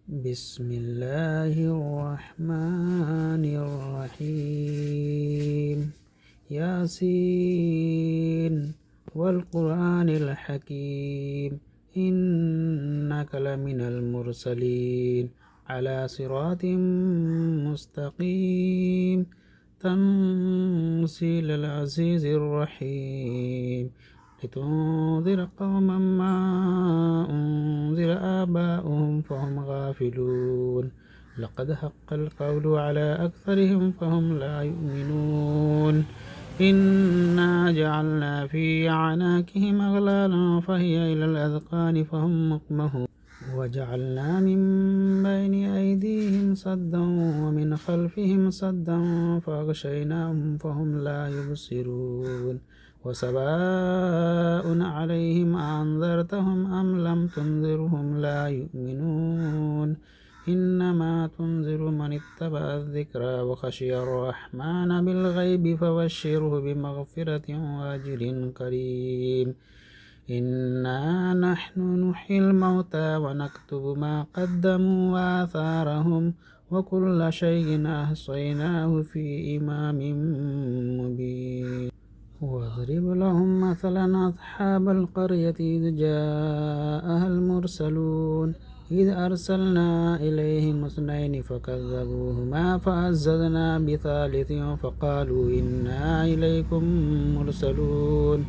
بسم الله الرحمن الرحيم. ياسين والقرآن الحكيم إنك لمن المرسلين على صراط مستقيم تنزيل العزيز الرحيم لتنذر قوما ما أنذر آباؤهم فهم غافلون لقد حق القول على أكثرهم فهم لا يؤمنون إنا جعلنا في أعناقهم أغلالا فهي إلى الأذقان فهم مقمحون وجعلنا من بين أيديهم سدا ومن خلفهم سدا فأغشيناهم فهم لا يبصرون وسواء عليهم أنذرتهم أم لم تنذرهم لا يؤمنون إنما تنذر من اتبع الذكرى وخشي الرحمن بالغيب فبشره بمغفرة وأجر كريم إنا نحن نحيي الموتى ونكتب ما قدموا وآثارهم وكل شيء أحصيناه في إمام مبين واضرب لهم مثلا أصحاب القرية إذ جاءها المرسلون إذ أرسلنا إليهم اثنين فكذبوهما فعززنا بثالث فقالوا إنا إليكم مرسلون